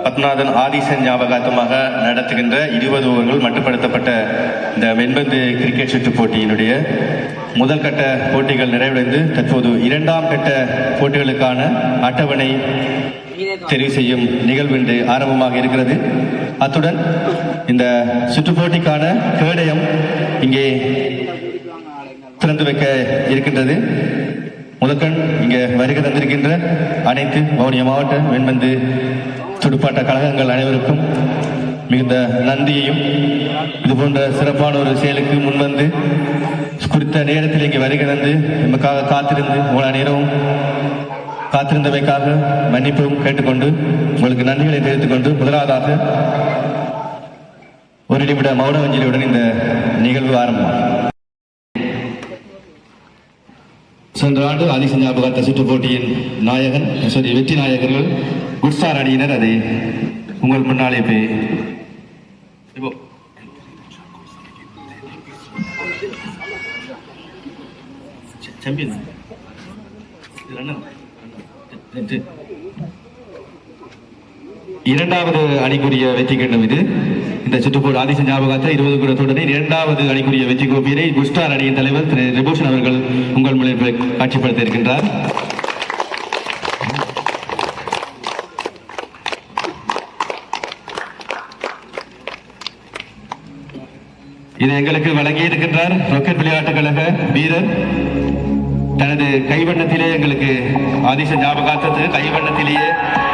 பத்மநாதன் ஆதிசன் ஞாபகார்த்தமாக நடத்துகின்ற 20 ஓவர்கள் மட்டுப்படுத்தப்பட்ட இந்த வெண்பந்து கிரிக்கெட் சுற்று போட்டியினுடைய முதல் கட்ட போட்டிகள் நிறைவடைந்து தற்போது இரண்டாம் கட்ட போட்டிகளுக்கான அட்டவணை தெரிவு செய்யும் நிகழ்வு இன்று ஆரம்பமாக இருக்கிறது. அத்துடன் இந்த சுற்று போட்டிக்கான கேடயம் இங்கே திறந்து வைக்க இருக்கின்றது. முதற்கண் இங்கே வருகை தந்திருக்கின்ற அனைத்து வவுனியா மாவட்ட வெண்பந்து துடுப்பாட்ட கழகங்கள் அனைவருக்கும் மிகுந்த நன்றியையும், இதுபோன்ற சிறப்பான ஒரு செயலுக்கு முன்வந்து குறித்த நேரத்தில் இங்கே வருகை தந்து நமக்காக காத்திருந்து இவ்வளவு நேரமும் காத்திருந்தமைக்காக மன்னிப்பும் கேட்டுக்கொண்டு உங்களுக்கு நன்றிகளை தெரிவித்துக் கொண்டு முதலாவதாக ஒரு நிமிட மௌன அஞ்சலியுடன் இந்த நிகழ்வு ஆரம்பம். சென்ற ஆண்டு ஆதிசன் ஞாபகார்த்த சுற்றுப் போட்டியின் நாயகன் வெற்றி நாயகர்கள் குட்ஸ்டார் அணியினர் அதை உங்கள் முன்னாலே போய் இரண்டாவது அணிக்குரிய வெற்றி கிண்ணம் இது. இந்த சுற்றுப்போட்டி ஆதிசன் ஞாபகார்த்த 20 கூட தொடரில் இரண்டாவது அணிக்குரிய வெற்றி கோப்பையை குட்ஸ்டார் அணியின் தலைவர் திரு ரிபூஷன் அவர்கள் உங்கள் முன்னிலையில் காட்சிப்படுத்த இருக்கின்றார். இதை எங்களுக்கு வழங்கி இருக்கின்றார் ராக்கெட் விளையாட்டுக் கழக வீரர். தனது கைவண்ணத்திலே எங்களுக்கு ஆதிசன் ஞாபகார்த்தத்து கைவண்ணத்திலேயே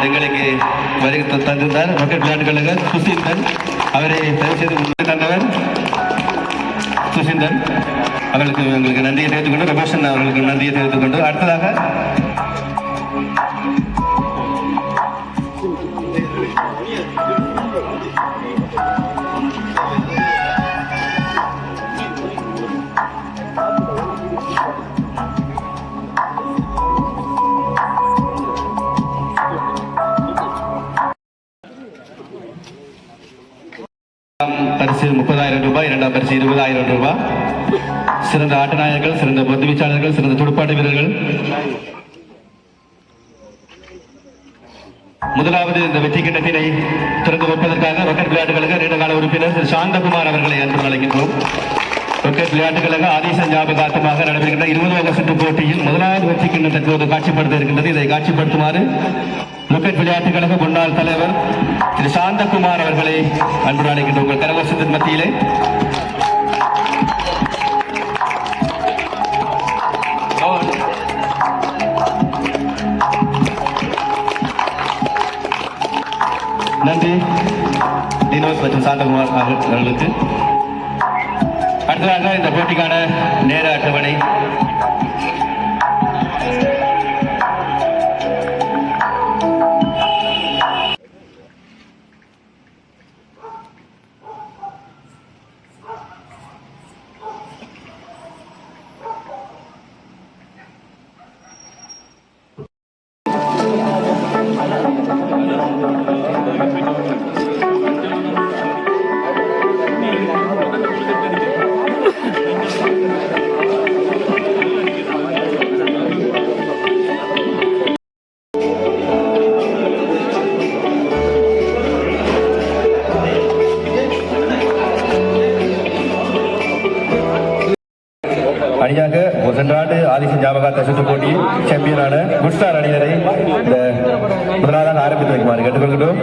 எங்களுக்கு வருகை தந்திருந்தார் ராக்கெட் விளையாட்டுக் கழக சுசீந்தன். அவரை தயவு செய்து முன்னே தந்தவர் சுசீந்தன் அவர்களுக்கு எங்களுக்கு நன்றியை தெரிவித்துக் கொண்டு, ரபோஷன் அவர்களுக்கு நன்றியை தெரிவித்துக் கொண்டு, அடுத்ததாக பரிசு 30,000 ரூபாய், இரண்டாம் பரிசு 20,000 ரூபாய். சிறந்த ஆட்டநாயகர்கள், சிறந்த பந்து வீச்சாளர்கள், சிறந்த துடுப்பாட்ட வீரர்கள். முதலாவது இந்த வெற்றி கிண்ணத்தினை திறந்து வைப்பதற்காக ராக்கெட் விளையாட்டுக் கழக நீண்டகால உறுப்பினர் திரு சாந்தகுமார் அவர்களை அன்புடன் அழைக்கின்றோம். ராக்கெட் விளையாட்டுக் கழக ஆதிசன் ஞாபகார்த்தமாக நடைபெறுகின்ற 20 சுற்று போட்டியில் முதலாவது வெற்றி கிண்ணம் தற்போது காட்சிப்படுத்த இருக்கின்றது. இதை காட்சிப்படுத்துமாறு ராக்கெட் விளையாட்டுக் கழக முன்னாள் தலைவர் திரு சாந்தகுமார் அவர்களை அன்புடன் அழைக்கின்ற உங்கள் கரகோஷத்தின் மத்தியிலே நன்றி தினோஸ் மற்றும் சாந்தகுமார் அவர்களுக்கு. அடுத்ததாக இந்த போட்டிக்கான நேர அட்டவணை அணியாக சென்ற ஆண்டு ஆதிசன் ஞாபகார்த்த சுற்றுப் போட்டியில் சாம்பியனான குட்ஸ்டார் அணியினரை இந்த முதலாவதாக ஆரம்பித்து வைக்குமாறு கேட்டுக்கொள்கிறோம்.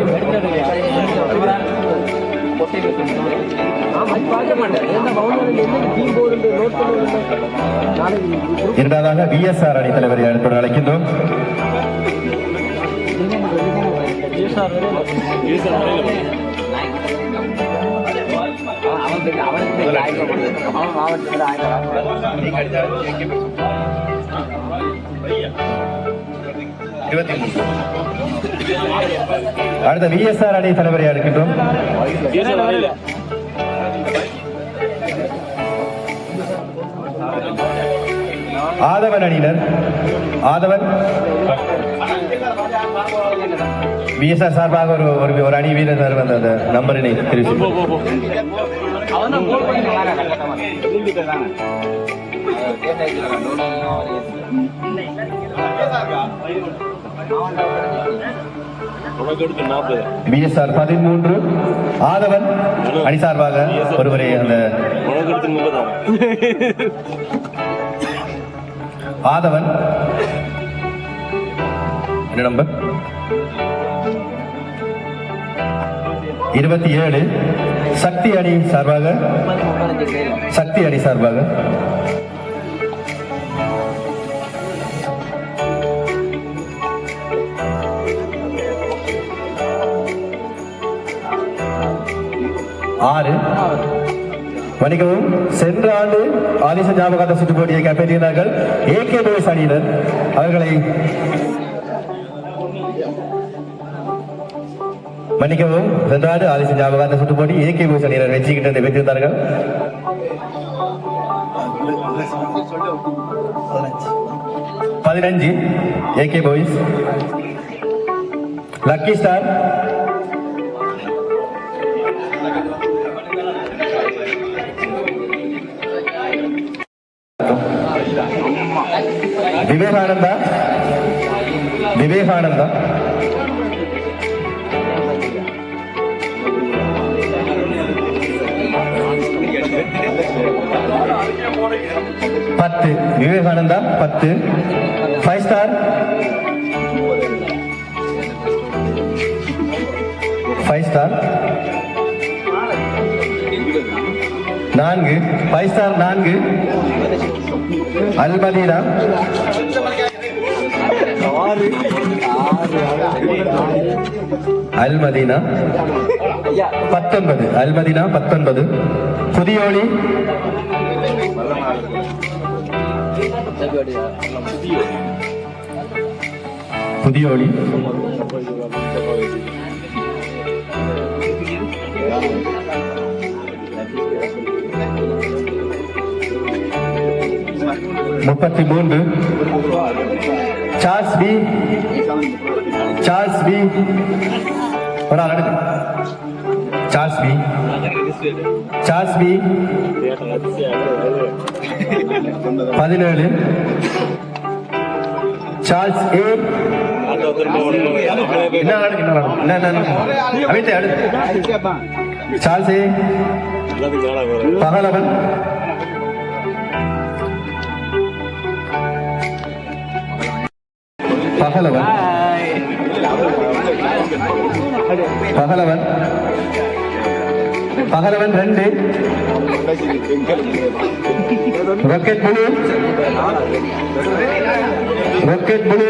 இரண்டாவதாக VSR அணி தலைவரை அனுப்ப அழைக்கின்றோம். அடுத்த VSR அணி தலைவரை அழைக்கின்றோம். ஆதவன் அணியினர் ஆதவன் VSR சார்பாக ஒரு அணி வீரர் அந்த நம்பரினை தெரிவித்து Gracias. பிஎஸ்ஆர் 13. ஆதவன் அணி சார்பாக ஒருவரை அந்த ஆதவன் என்ன நம்பர் 27. சக்தி அணி சார்பாக சக்தி அணி சார்பாக ஆறு. வணிகவும் சென்ற ஆண்டு ஆதிச ஞாபகார்த்த சுற்று போட்டியை கைப்பற்றினார்கள் ஏகே பாய்ஸ் அணியினர். அவர்களை மன்னிக்கவும், சென்ற ஆண்டு ஆதிச ஞாபகார்த்த சுற்று போட்டி ஏகே பாய்ஸ் அணியினர் வெற்றி கிட்டத்தை பெற்றிருந்தார்கள். 15 AK Boys. Lucky Star Vivekananda Vivekananda 10 Vivekananda 10. 5 Star 5 Star 4. 5 Star 4. Almadina Almadina 19. Almadina 19. Puthiyoli Puthiyoli 33. Charles B Charles B Charles B Charles B 17. Charles A Charles A Pakalavan Pakalavan Pakalavan Pakalavan 2. Rocket Blue Rocket blue